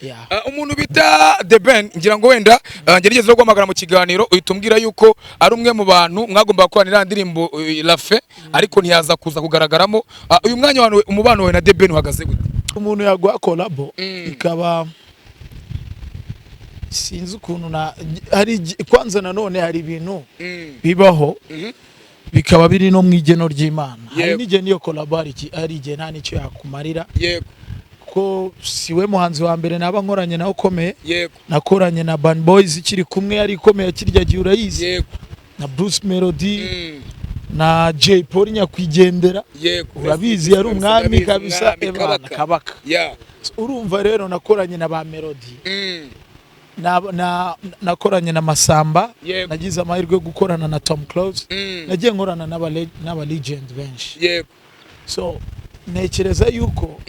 Yeah. Umuntu bita The Ben ngira ngo wenda ngerageze guhamagara mu kiganiro uhita umbwira yuko ari umwe mu bantu mwagomba gukoranira indirimbo Lafe ariko ntiyaza kuza kugaragaramo. Uyu mwanya wawe umubano wawe na The Ben uhagaze gute? Umuntu yagwa collabo ikaba sinzi ukuntu hari kwanza nanone hari ibintu bibaho bikaba biri no mwigeno ry'Imana. Hari n'igihe niyo collabo hari igihe nta nicyo yakumarira. Yego. Ko siwe muhanzi wa mbere naba nkoranye nawe ukomeye. Yego. Nakoranye na Band Boys ikiri kumwe yari ikomeye kirya gihe urayizi. Yego. Na Bruce Melody na Jay Polly nyakwigendera. Yego. Urabizi yari umwami kabisa kabaka. Yeah. Urumva rero nakoranye na ba Melody. Nakoranye na Masamba. Nagize amahirwe yo gukorana na Tom Close. Nagiye nkorana n'aba legend benshi. Yego. So ntekereza yuko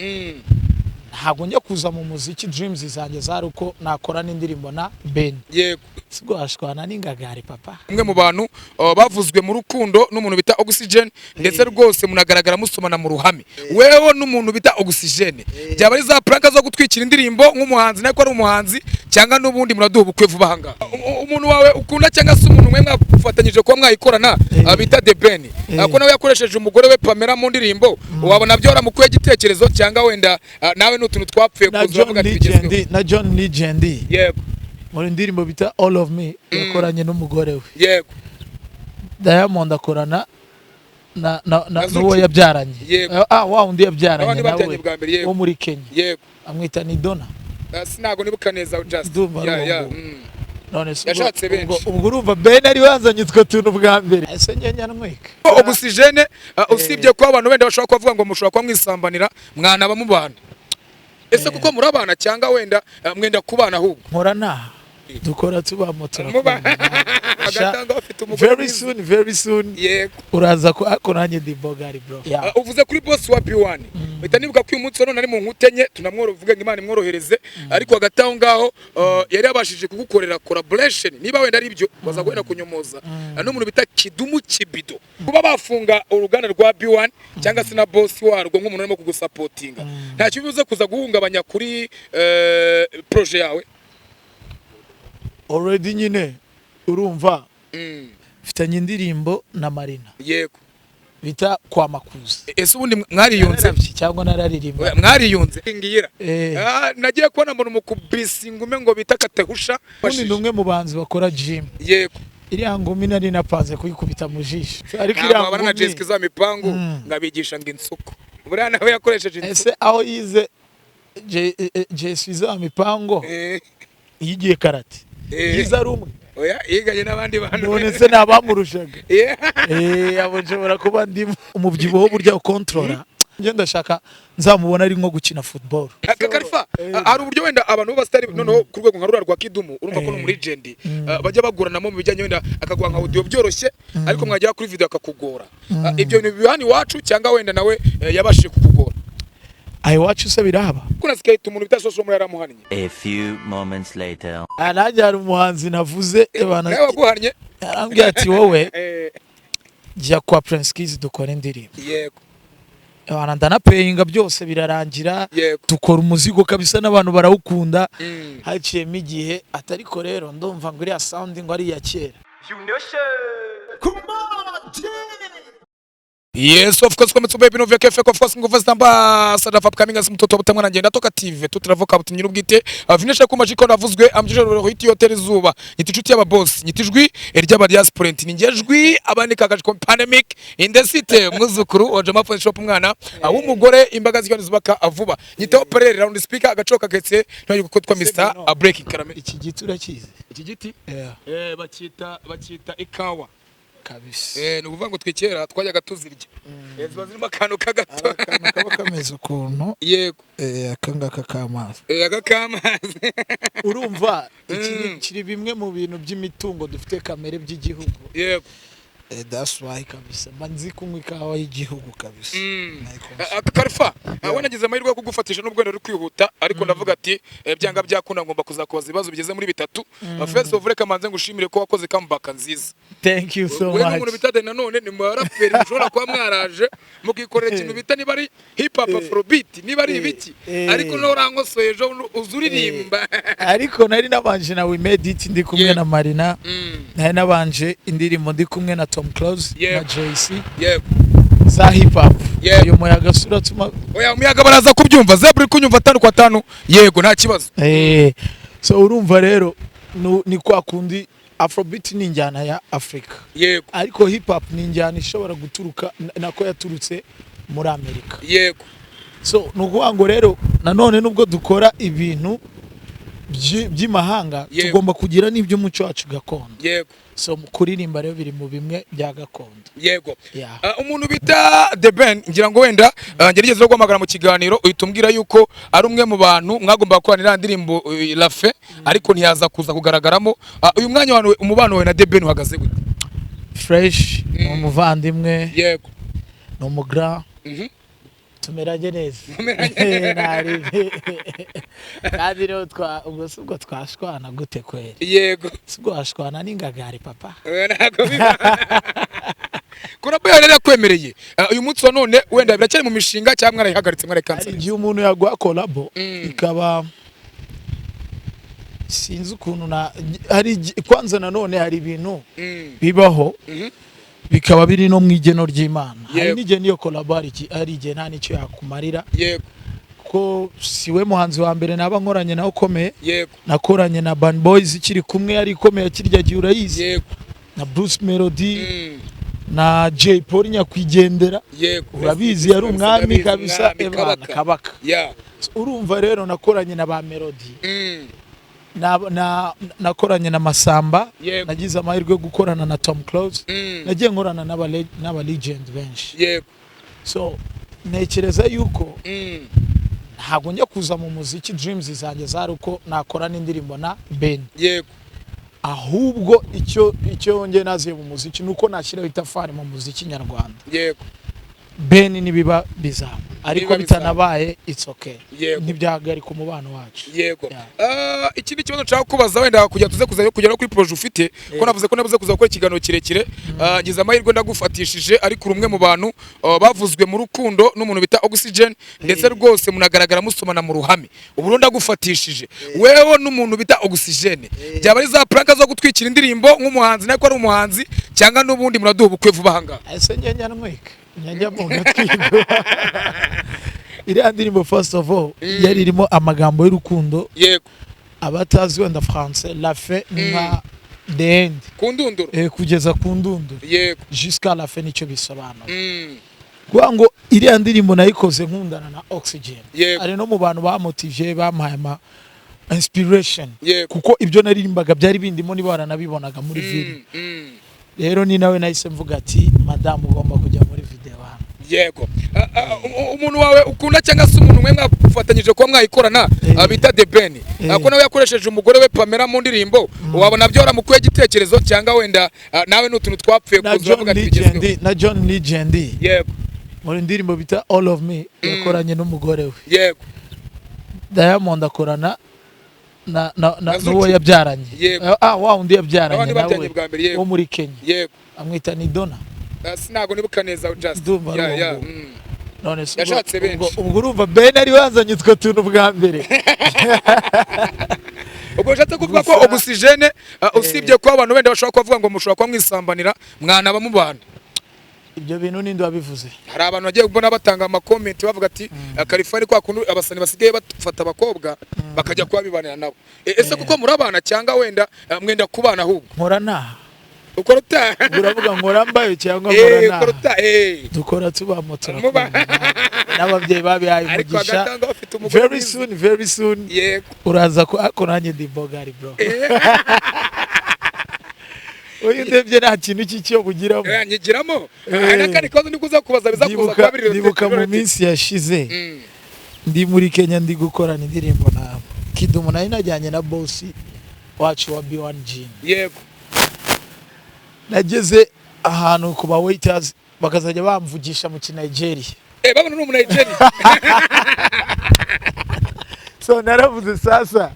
ntabwo njya kuza mu muziki dreams zanjye zari uko nakora n'indirimbo na Ben. Yego. Sigwashwana n'ingagari papa. Umwe mu bantu bavuzwe mu rukundo n'umuntu bita Oxygen ndetse rwose munagaragara musomana mu ruhame. Wewe n'umuntu bita Oxygen. Byaba ari za prank zo gutwikira indirimbo nk'umuhanzi nako ari umuhanzi cyangwa n'ubundi muraduha ubukwe vuba hanga. Umuntu wawe ukunda cyangwa se umuntu mwe mwafatanyije kuba mwayikorana bita The Ben. Ako nawe yakoresheje umugore we Pamela mu ndirimbo wabona byo aramukuye igitekerezo cyangwa wenda nawe n'utuntu twapfuye kuzavuga na John Legend. Yego. Muri ndirimbo bita All of Me yakoranye n'umugore we. Yego. Diamond akorana n'uwo yabyaranye. Wa undi yabyaranye nawe wo muri Kenya. Yego. Amwita ni Donna. Sinago nibuka neza just. None se yashatse benshi. Ubwo urumva Ben ari wanzanye utwo tuntu bwa mbere. Ese nyanya nweka. Oxygen usibye ko abantu wenda bashobora kuvuga ngo mushobora kwa mwisambanira mwana bamubana. Ese kuko murabana cyangwa wenda mwenda kubana ahubwo. Nkorana. Dukora tuba motora. Very soon. Yego. Uraza ko akoranye ndi Bogari bro. Uvuze kuri boss wa B1. Mpita nibuka ko uyu munsi none ari mu nkutenye tunamworovuga ngo Imana imworohereze ariko hagati aho ngaho yari yabashije kugukorera collaboration niba wenda ari byo baza kwenda kunyomoza. N'umuntu bita Kidumu Kibido. Kuba bafunga uruganda rwa B1 cyangwa se na boss warwo nk'umuntu arimo kugusupportinga. Nta kibibuze kuza guhungabanya kuri projet yawe. Already nyine urumva mfitanye indirimbo na Marina. Yego. Bita kwa makuza. Ese ubundi mwariyunze cyangwa nararirimba. Mwariyunze ngira. Nagiye kubona umuntu mukubisi ngume ngo bita Katehusha. Ubundi ndumwe mu banzi bakora gym. Yego. Iriya ngumi nari napanze kuyikubita mu jisho. Ariko iriya ngumi na Jessica za mipangu ngabigisha ngo insuko. Buriya nawe yakoresheje insuko. Ese aho yize Jessica za mipango yigiye karate. Yiza rumwe. Oya yiganye n'abandi bantu. None se nabamurushaga. Abo nshobora kuba ndimo umubyibuho burya ukontrola. Nje ndashaka nzamubona ari nko gukina football. Karifa hari uburyo wenda abantu b'abastari noneho ku rwego nka rura rwa Kidumu urumva ko no muri legend bajya baguranamo mu bijyanye wenda akagwa nka audio byoroshye ariko mwagera kuri video akakugora. Ibyo ni bihani wacu cyangwa wenda nawe yabashije kukugora. Iwacu se biraba. Kuna skate umuntu bitasoso muri yaramuhannye. A few moments later. Nanjye hari umuhanzi navuze ebana. Nawe waguhannye. Arambwira ati wowe jya kwa Prince Kids dukora indirimbo. Yego. Ebana ndanapayinga byose birarangira. Dukora umuzigo kabisa n'abantu barawukunda. Haciyemo igihe atariko rero ndumva ngo iriya sound ngo ari ya kera. Yes, of course, come to baby no vya of course nguva stamba sada fap coming as mtoto butamwa na ngenda toka TV tutravoka butumye n'ubwite vinesha ku majiko navuzwe amjije hiti hotel zuba niticuti y'aba boss nitijwi eryaba diaspora ningejwi abandika kaje pandemic in the city muzukuru oje mapo shop umwana awumugore imbaga zikyo zubaka avuba nyita operere round speaker agacoka ketse ntayo gukotwa Mr. Breaking Caramel iki giti urakize iki giti bakita ikawa kabisa ni ukuvuga ngo twikera twajyaga tuzirya ziba zirimo akantu kagato kaba kameze ukuntu yego akangaka k'amazi k'amazi urumva kiri bimwe mu bintu by'imitungo dufite kamere by'igihugu yego That's why kabisa manzi kunywa ikawa y'igihugu kabisa. Karifa we nagize amahirwe yo kugufatisha n'ubwo nari kwihuta ariko ndavuga ati byanga byakunda ngomba kuzakubaza ibibazo bigeze muri bitatu. First of all kamanze ngushimire ko wakoze comeback nziza. Thank you so much. We n'umuntu bitade nanone ni mu raperi mushobora kuba mwaraje mukikorera ikintu bita niba ari hip hop afrobeat niba ari ibiki ariko no rangosoye ejo uzuririmba. Ariko nari nabanje na We Made It ndi kumwe na Marina. Nari nabanje indirimbo ndi kumwe na Tom Close na JC. Za hip hop. Uyu muyaga sura tuma oya umuyaga baraza kubyumva zebra kunyumva 5 kwa 5 yego nta kibazo. So urumva rero ni kwa kundi Afrobeat ni njyana ya Africa. Yego. Ariko hip hop ni njyana ishobora guturuka nako yaturutse muri Amerika. Yego. So nukuvuga ngo rero nanone nubwo dukora ibintu by'imahanga tugomba kugira n'ibyo muco wacu gakondo. Yego. So kuririmba rero biri mu bimwe bya gakondo. Yego. Umuntu bita The Ben ngira ngo wenda ngerigeze no guhamagara mu kiganiro uhitumbwira yuko ari umwe mu bantu mwagomba gukoranira indirimbo La Fe ariko ntiyaza kuza kugaragaramo. Uyu mwanya wawe umubano wawe na The Ben uhagaze gute? Fresh, umuvandimwe. Yego. No mugra. Tumeranye neza. Nari. Kandi rero ubwo twashwana gute kweli? Yego. Twashwana n'ingagari papa. Ntago biba. Kurabo yarera kwemereye. Uyu munsi wa none wenda biracyari mu mishinga cyangwa mwarayihagaritse mwarayikanze. Igihe umuntu yagwa collabo ikaba sinzi ukuntu hari kwanza nanone hari ibintu bibaho bikaba biri no mwigeno ry'Imana. Hari nige niyo collabari ari igihe nta nicyo yakumarira. Yego. Ko siwe muhanzi wa mbere naba nkoranye nawe ukomeye. Yego. Nakoranye na Band Boys ikiri kumwe ari ikomeye kirya gihe urayizi. Yego. Na Bruce Melody na Jay Paul nyakwigendera. Yego. Urabizi yari umwami kabisa Ebana Kabaka. Yeah. Urumva rero nakoranye na ba Melody. Nakoranye na Masamba. Nagize amahirwe yo gukorana na Tom Close. Nagiye nkorana n'aba legend benshi. Yego. So nekereza yuko ntabwo njya kuza mu muziki dreams zanjye zari uko nakora n'indirimbo na Ben. Yego. Ahubwo icyo nge naziye mu muziki nuko nashyiraho itafari mu muziki nyarwanda. Yego. Ben nibiba bizaba ariko bitanabaye it's okay. Ntibyahagarika umubano wacu. Yego. Ikindi kibazo nshaka kubaza wenda kujya tuze kugera kuri projet ufite ko navuze ko nabuze kuza gukora ikiganiro kirekire ngize amahirwe ndagufatishije ariko urumwe mu bantu bavuzwe mu rukundo n'umuntu bita Oxygen ndetse rwose munagaragara musomana mu ruhame ubu ndagufatishije wewe n'umuntu bita Oxygen byaba ari za prank zo gutwikira indirimbo nk'umuhanzi nako ari umuhanzi cyangwa n'ubundi muraduha ubukwe vuba hanga ese njya nweka njya mu gatwigo iriya ndirimbo first of all yari irimo amagambo y'urukundo. Yego. Abatazi wenda français la fin nka the end kundunduro kugeza kundunduro. Yego. Jusqu'à la fin nicyo bisobanura. Kwa ngo iriya ndirimbo nayikoze nkundana na Oxygen. Ari no mu bantu bamotivye bampaye inspiration kuko ibyo naririmbaga byari bindimo niba waranabibonaga muri video. Rero ni nawe nahise mvuga ati madame ugomba kujya muri video hano. Yego. Umuntu wawe ukunda cyangwa se umuntu mwe mwafatanyije kuba mwayikorana bita The Ben ako nawe yakoresheje umugore we Pamela mu ndirimbo wabona byo waramukuye igitekerezo cyangwa wenda nawe n'utuntu twapfuye kuzavuga ati na John Legend. Yego. Muri ndirimbo bita All of Me yakoranye n'umugore we. Yego. Diamond akorana n'uwo yabyaranye. Wa undi yabyaranye nawe wo muri Kenya. Yego. Amwita ni Donna. Sinago nibuka neza just. None se yashatse benshi. Ubwo urumva Ben ari wazanye utwo tuntu bwa mbere. Ubwo jate kuvuga ko Oxygen usibye ko abantu bende bashobora kuvuga ngo mushobora kwa mwisambanira mwana ba mu bana. Ibyo bintu ninde wabivuze? Hari abantu bagiye kubona batanga ama comment bavuga ati Kalifari kwa kuntu abasani basigaye bafata abakobwa bakajya kwabibanira nabo. Ese kuko murabana cyangwa wenda mwenda kubana ahubwo. Nkorana. Ukorota. Uravuga nkora mbaye cyangwa nkorana. Ukorota dukora tuba motora. N'ababyeyi babihaye umugisha. Very soon. Yego. Uraza ko akoranye ndi bogari bro. Oya ndebye nta kintu cyo kugiramo. Nyigiramo. Nakandi kozo ndikuza kubaza bizakuza kwabirira. Ndibuka mu minsi yashize. Ndi muri Kenya ndi gukorana indirimbo na Kidumu nari najyanye na boss wacu wa B1G. Yego. Nageze ahantu ku ba waiters bakazajya bamvugisha mu Nigeria. Babona no mu Nigeria. So naravuze sasa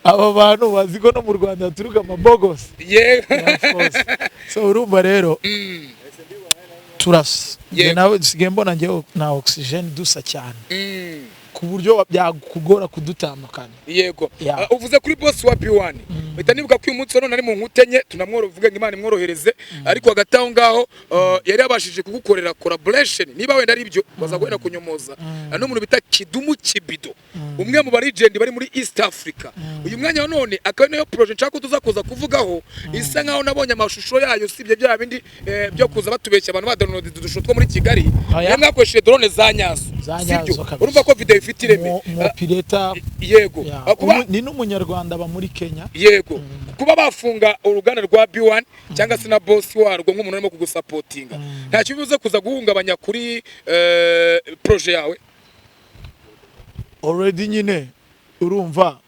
aba bantu baziko no mu Rwanda turuka amabogos. So urumva rero turasa nawe nsigaye mbona njyewe na Oxygen dusa cyane ku buryo byakugora kudutandukanya. Yego uvuze kuri boss wa B1 mpita nibuka ko uyu munsi none ari mu nkutenye tunamworovuga ngo Imana imworohereze ariko hagati aho ngaho yari yabashije kugukorera collaboration niba wenda ari byo baza guhera kunyomoza n'umuntu bita Kidumu Kibido umwe mu legend bari muri East Africa. Uyu mwanya none akaba niyo project nshaka tuza kuza kuvugaho isa nkaho nabonye amashusho yayo sibye bya bindi byo kuza batubeshya abantu ba download dudusho two muri Kigali mwakoresheje drone za nyazo sibyo urumva ko video ifite ireme pireta. Yego ni n'umunyarwanda ba muri Kenya. Yego kuba bafunga uruganda rwa B1 cyangwa se na boss warwo nk'umuntu arimo kugusapotinga nta kibibuze kuza guhungabanya kuri projet yawe already nyine urumva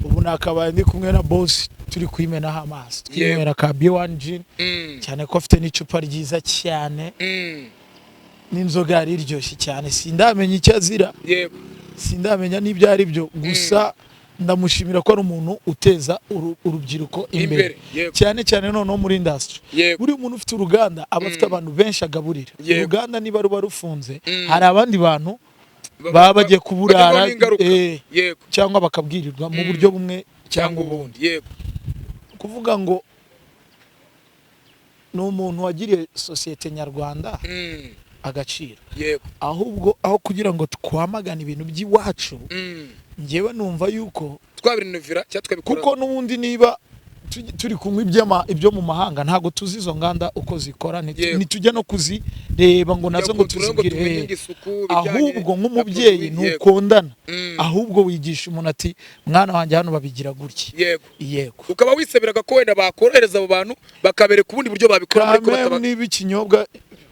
ubu nakabaye ndi kumwe na boss turi kwimenaho amaso twinywera ka B1 gin cyane ko afite n'icupa ryiza cyane n'inzoga yari iryoshye cyane sindamenya icyo azira sindamenya n'ibyo ari byo gusa ndamushimira ko ari umuntu uteza urubyiruko imbere cyane cyane none muri industry. Buri umuntu ufite uruganda aba afite abantu benshi agaburira. Uruganda niba ruba rufunze hari abandi bantu baba bagiye kuburara cyangwa bakabwirirwa mu buryo bumwe cyangwa ubundi. Kuvuga ngo ni umuntu wagiriye societe nyarwanda agaciro ahubwo aho kugira ngo twamagane ibintu by'iwacu ngewe numva yuko twabirinuvira cyatwabikora kuko nubundi niba turi kunywa ibyo mu mahanga ntago tuzi izo nganda uko zikora nitujya no kuzireba ngo nazo ngo tuzigire ahubwo nk'umubyeyi ntukondana ahubwo wigisha umuntu ati mwana wanjye hano babigira gutya. Yego ukaba wisabiraga ko wenda bakorohereza abo bantu bakabereka ubundi buryo babikora niba ikinyobwa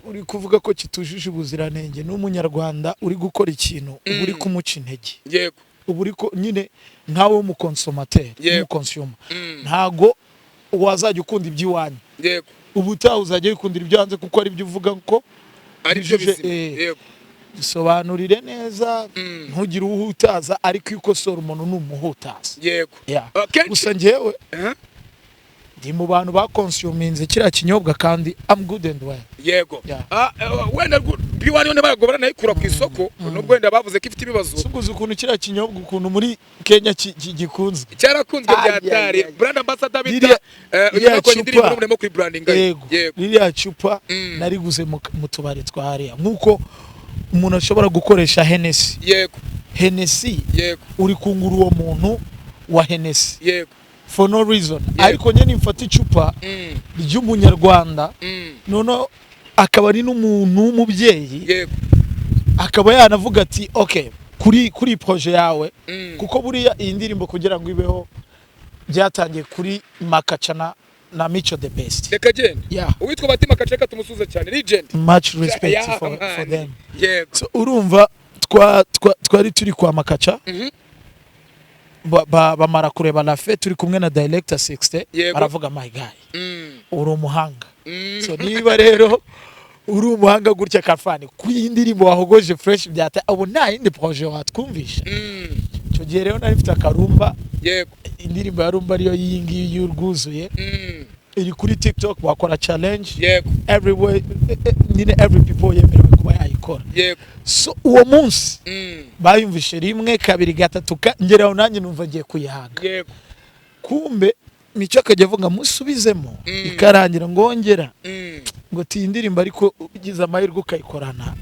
uri kuvuga ko kitujuje ubuziranenge n'umunyarwanda uri gukora ikintu uba uri kumuca intege. Yego ubu uriko nyine nkawe umukonsomateri umukonsuma ntago wazajya ukunda iby'iwanyu. Yego ubu utaha uzajya wikundira ibyo hanze kuko ari byo uvuga ko ari byo bizima. Yego bisobanurire neza ntugire uhutaza ariko iyo ukosora umuntu n'umuhutaza. Yego gusa njyewe ndi mu bantu bakonsuminze kiriya kinyobwa kandi I'm good and well. Yego wenda B1 yone baragobara nayikura ku isoko nubwo wenda bavuze ko ifite ibibazo suguze ukuntu kiriya kinyobwa ukuntu muri Kenya gikunzwe cyarakunzwe byatari brand ambassador bita yako ndirimbo n'umurimo kuri branding. Yego ririya cupa nariguze mu tubari twahariya nkuko umuntu ashobora gukoresha Hennessy. Yego Hennessy uri kungura uwo muntu wa Hennessy. Yego for no reason ariko nyene mfata icupa ry'umunyarwanda nono akaba ari n'umuntu w'umubyeyi akaba yanavuga ati okay kuri projet yawe kuko buriya iyi ndirimbo kugira ngo ibeho byatangiye kuri Makacha na Micho the best. Reka genda uwitwa Bati Makacha ka tumusuza cyane legend much respect for them. So urumva twari turi kwa Makacha bamara kureba la fête turi kumwe na director 60 baravuga my guy uri umuhanga. So niba rero uri umuhanga gutya kafani kwindirimbo wahogoje fresh byata abo nta yindi projet watwumvisha cyo gihe rero nari mfite akarumba. Indirimbo ya rumba ariyo yingi y'urwuzuye iri kuri TikTok bakora challenge everywhere every people yemerewe kuba yayikora. So uwo munsi bayumvishe rimwe kabiri gatatu ngeraho nanjye numva ngiye kuyihaga. Kumbe Micho akajya avuga musubizemo ikarangira ngongera ngo tindirimba ariko ugize amahirwe ukayikorana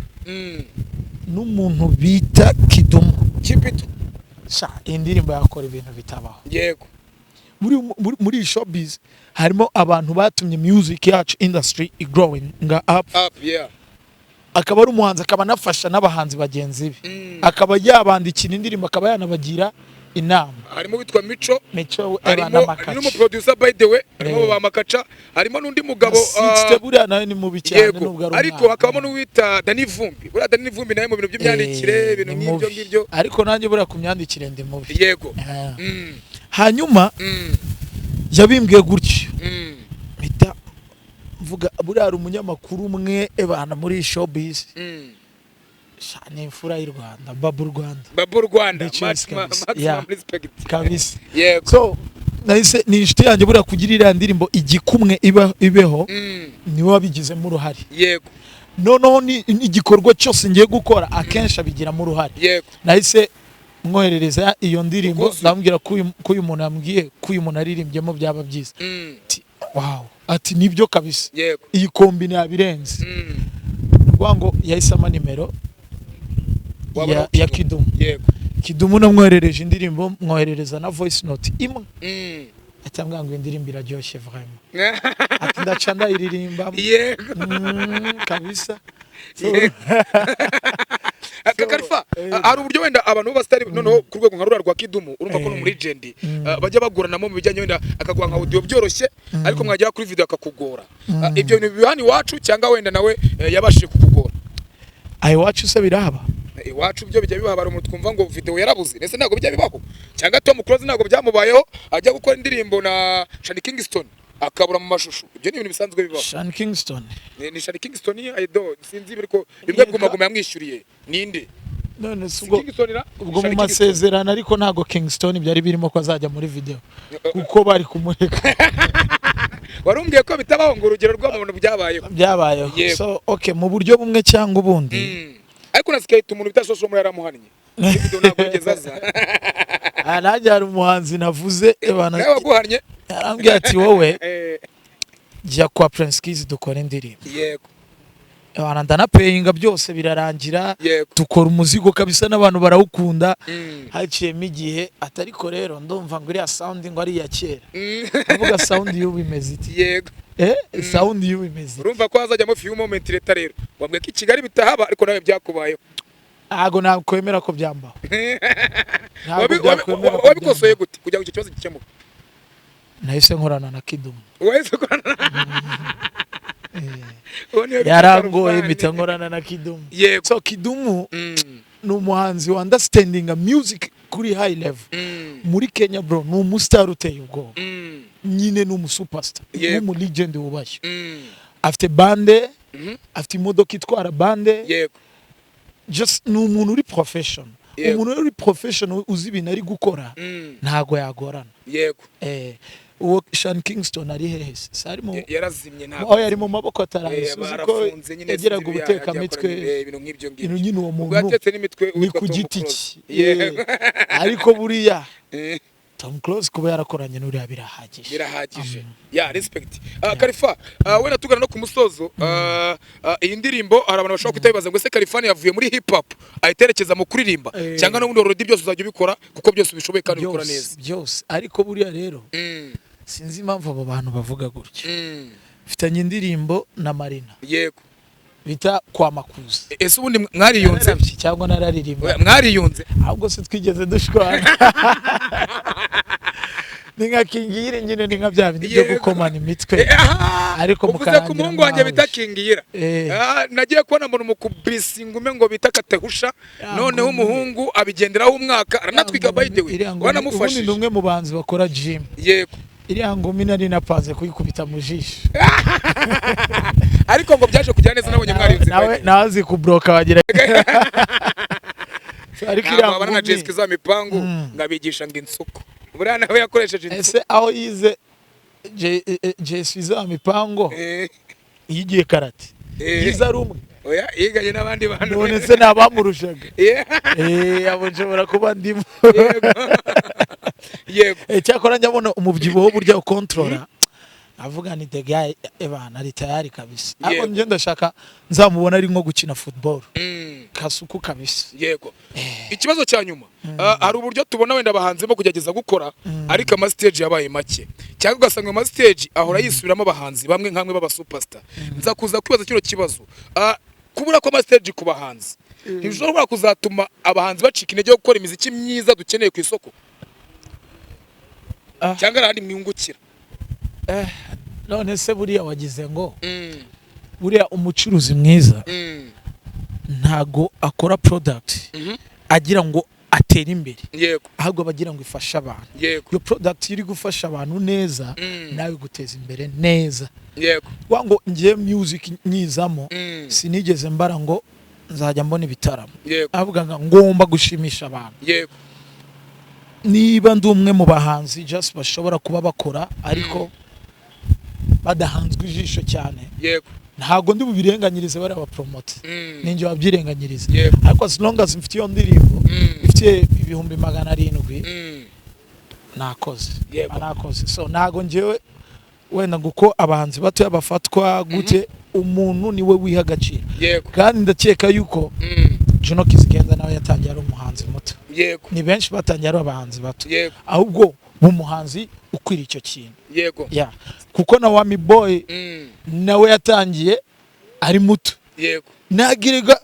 n'umuntu bita Kidumu Kibido indirimbo yakora ibintu bitabaho. Yego muri showbiz harimo abantu batumye music yacu industry growing up. Akaba ari umuhanzi akaba nafasha n'abahanzi bagenzi be akaba yabandikira indirimbo akaba yanabagira inama. Harimo witwa Micho harimo n'umuproducer by the way harimo ba Makacha harimo n'undi mugabo buriya nawe ni mubi cyane nubwo ari ariko hakabamo n'uwita Dani Vumbi buriya Dani Vumbi nawe mu bintu by'imyandikire ibintu nk'ibyo ngibyo ariko nanjye buriya ku myandikire ndi mubi. Yego hanyuma yabimbwiye gutyo mpita mvuga buriya hari umunyamakuru umwe ebana muri showbiz ni imfura y'u Rwanda Babu Rwanda maximum respect kabisa so nahise ni inshuti yanjye buriya kugira iriya ndirimbo igikumwe ibeho niwe wabigizemo uruhare yego noneho ni igikorwa cyose ngiye gukora akenshi abigiramo uruhare yego nahise mwoherereza iyo ndirimbo ndamubwira ko uyu muntu yambwiye ko uyu muntu aririmbyemo byaba byiza wow ati nibyo kabisa yego iyi kombine yabirenze rwango yahisemo nimero ya Kidumu yego Kidumu namwoherereje indirimbo mwoherereza na voice note imwe atambwa ngo indirimbo iraryoshye vraiment ati ndaca ndayiririmba yego kabisa Kalifa hari uburyo wenda abantu b'abastari noneho ku rwego nka rwa Kidumu urumva ko no muri legend bajya baguranamo mu bijyanye wenda akagwa nka audio byoroshye ariko mwagera kuri video akakugora ibyo bintu bibani wacu cyangwa wenda nawe yabashije kukugora ayi wacu se birahaba iwacu byo bijya bibahabara umuntu twumva ngo video yarabuze nese ntago bijya bibaho cyangwa Tom Close ntago byamubayeho ajya gukora indirimbo na Shani Kingston akabura mu mashusho ibyo ni ibintu bisanzwe bibaho Shani Kingston ni Shani Kingston idol sinzi biriko bimwe bw'umagoma yamwishyuriye ninde none ubwo mu masezerano ariko ntago Kingston byari birimo ko azajya muri video kuko bari kumureka warumbwiye ko bitabaho ngo urugero rw'amuntu byabayeho so okay mu buryo bumwe cyangwa ubundi ariko nasikaye umuntu bitasosho muri yaramuhannye video ntabwo yigeze aza nanjye hari umuhanzi navuze nawe waguhannye arambwira ati wowe jya kwa Prince Kiss dukora indirimbo yego ndanapeyinga byose birarangira dukora umuzigo kabisa n'abantu barawukunda haciyemo igihe atariko rero ndumva ngo iriya sound ngo ari iya kera avuga sound y'ubu imeze iti yego sound y'ubu imeze urumva ko hazajyamo few moment leta rero wambwiye ko i Kigali bitahaba ariko nawe byakubayeho ntago nakwemera ko byambaho wabikosoye gute kugira ngo icyo kibazo gikemuke nahise nkorana na Kidumu wahise nkorana yarangoye mpita nkorana na Kidumu so Kidumu ni umuhanzi wa understanding music kuri high level muri Kenya bro ni umustar uteye ubwoba nyine ni umusuperstar ni umu legend wubashye afite bande afite imodoka itwara bande just ni umuntu uri profession umuntu uri profession uzi ibintu ari gukora ntago yagorana yego uwo Shani Kingston ari hehe sarimo yarazimye ntabwo yari mu maboko atarangiza uko yagiraga ubutekamitwe ibintu nyine uwo muntu ni ku giti cye ariko buriya Tom Close kuba yarakoranye n'uriya birahagije ya respect Kalifa wenda tugana no ku musozo iyi ndirimbo hari abantu bashobora kutabibaza ngo se Kalifa yavuye muri hip hop ayiterekeza mu kuririmba cyangwa no bundi already byose uzajya ubikora kuko byose ubishoboye kandi ubikora neza byose ariko buriya rero sinzi impamvu abo bantu bavuga gutya mfitanye indirimbo na Marina yego bita kwa Makuza ese ubundi mwariyunze cyangwa nararirimba mwariyunze ahubwo se twigeze dushwana ninga kingire nyine ninga bya bindi byo gukomana imitwe ariko mukarangira ku muhungu wanjye bita kingira nagiye kubona umuntu mukubisi ngume ngo bita katehusha noneho umuhungu abigenderaho umwaka aranatwiga by the way wanamufashije ubundi umwe mu banzi bakora gym yego iriya ngumi nari napanze kuyikubita mu jisho ariko ngo byaje kujya neza nabonye mwariyunze nazi kubroka wagira ariko iriya ngumi na Jessica za mipangu ngabigisha ngo insuko buriya nawe yakoresheje insuko ese aho yize Jessica za mipango yigiye karate yize ari umwe oya yiganye n'abandi bantu none se nabamurushaga abo nshobora kuba ndimo yego cyakora njyabona umubyibuho burya ukontrola avuga ni the guy ebana ari tayari kabisa ariko nje ndashaka nzamubona ari nko gukina football kasuku kabisa yego ikibazo cya nyuma hari uburyo tubona wenda abahanzi bo kugerageza gukora ariko ama stage yabaye make cyangwa ugasanga ama stage ahora yisubiramo abahanzi bamwe nkamwe baba superstar nza kuza kwibaza kino kibazo kubura ko ama stage ku bahanzi ntibishobora kuzatuma abahanzi bacika intege yo gukora imiziki myiza dukeneye ku isoko cyangwa arandi mwungukira none se buriya wagize ngo buriya umucuruzi mwiza ntago akora product agira ngo itera imbere yego ahubwo bagira ngo ifashe abantu yego iyo product iri gufasha abantu neza nawe guteza imbere neza yego wango ngiye music nyizamo sinigeze mbara ngo nzajya mbona ibitaramo avuga ngo ngomba gushimisha abantu yego niba ndi umwe mu bahanzi just bashobora kuba bakora ariko badahanzwe ijisho cyane yego ntago ndi bubirenganyirize bari aba promote ninjye wabyirenganyiriza yego ariko as long as mfite iyo ndirimbo ifite ibihumbi 700 nakoze nakoze so nago ngewe wenda guko abahanzi bato yabafatwa gute umuntu niwe wiha agaciro kandi ndakeka yuko Juno Kizigenza nawe yatangiye ari umuhanzi muto yego ni benshi batangiye ari abahanzi bato yego ahubwo umuhanzi ukwira icyo kintu yego kuko na Wami Boy nawe yatangiye ari muto yego nagirega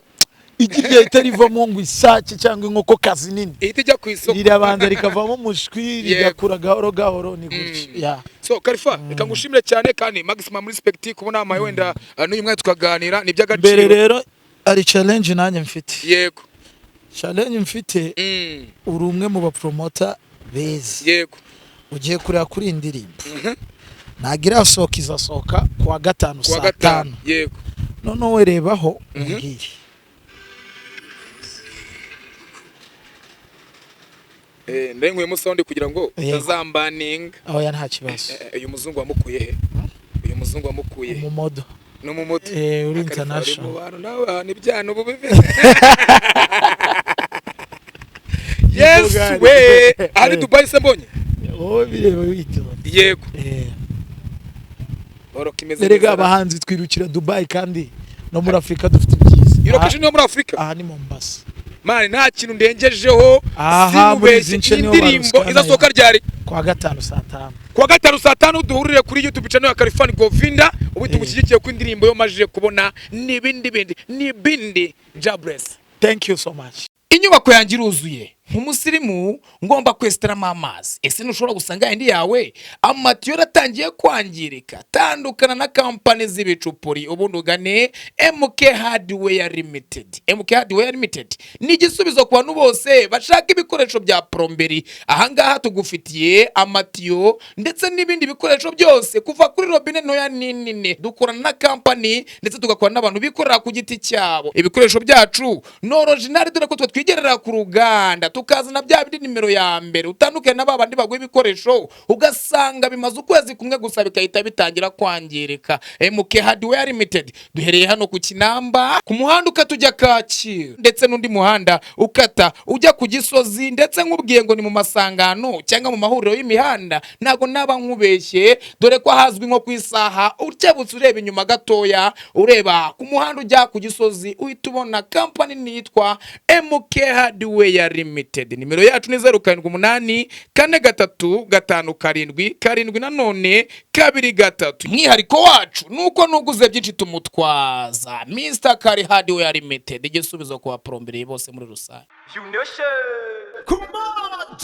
igihe itarivamo ngo isake cyangwa inkoko kazi nini ihita ku isoko rirabanza rikavamo mushwi rigakura gahoro gahoro ni gutyo so Khalifa reka ngushimire cyane kandi maximum respect kubona amaye wenda n'uyu mwanya tukaganira ni by'agaciro mbere rero ari challenge nanjye mfite yego challenge mfite uri umwe mu ba promoter beza yego ugiye kureba kuri indirimbo nagira soka izasoka kuwa 5 saa 5 yego none werebaho umbwire ndenguye mu sound kugira ngo utazambaninga aho ya nta kibazo uyu muzungu wamukuye he uyu muzungu wamukuye mu modo no mu moto uri international mu bantu nawe ni byano bubive yes we ari Dubai se mbonye bireba witonde yego oro kimeze erega abahanzi twirukira Dubai kandi no muri Afrika dufite byiza iyo location yo muri Afrika aha ni Mombasa mani nta kintu ndengejeho sinubeshye indirimbo izasohoka ryari kwa 5 saa 5 kwa 5 saa 5 duhurire kuri YouTube channel ya Khalifa Govinda ubu tumushyigikiye ku indirimbo yo majije kubona nibindi Jabless. Thank you so much. Inyubako yanjye iruzuye nk'umusirimu ngomba kwesiteramo amazi ese ntushobora gusanga indi yawe amatiyo yaratangiye kwangirika tandukana na kampani z'ibicupuri ubundi ugane MK Hardware Limited. MK Hardware Limited ni igisubizo ku bantu bose bashaka ibikoresho bya plomberi ahangaha tugufitiye amatiyo ndetse n'ibindi bikoresho byose kuva kuri robine ntoya nini dukorana na kampani ndetse tugakorana n'abantu bikorera ku giti cyabo ibikoresho byacu no original dore ko twigerera ku ruganda tukazana bya bindi nimero ya mbere utandukanye na babandi baguye ibikoresho ugasanga bimaze ukwezi kumwe gusa bikahita bitangira kwangirika. MK Hardware Limited duhereye hano ku Kinamba ku muhanda ukatujya Kacyiru ndetse n'undi muhanda ukata ujya ku Gisozi ndetse nk'ubwiye ngo ni mu masangano cyangwa mu mahuriro y'imihanda nago naba nkubeshye dore ko hazwi nko ku isaha ucyabutse ureba inyuma gatoya ureba ku muhanda ujya ku Gisozi uhita ubona company nitwa MK Hardware Limited. Nimero yacu ni 0788 4357 nanone 23. Mwihariko wacu nuko nuguze byinshi tumutwaza Mr. Kari Hardware Limited igisubizo kwa plomberi bose muri rusange. Come on,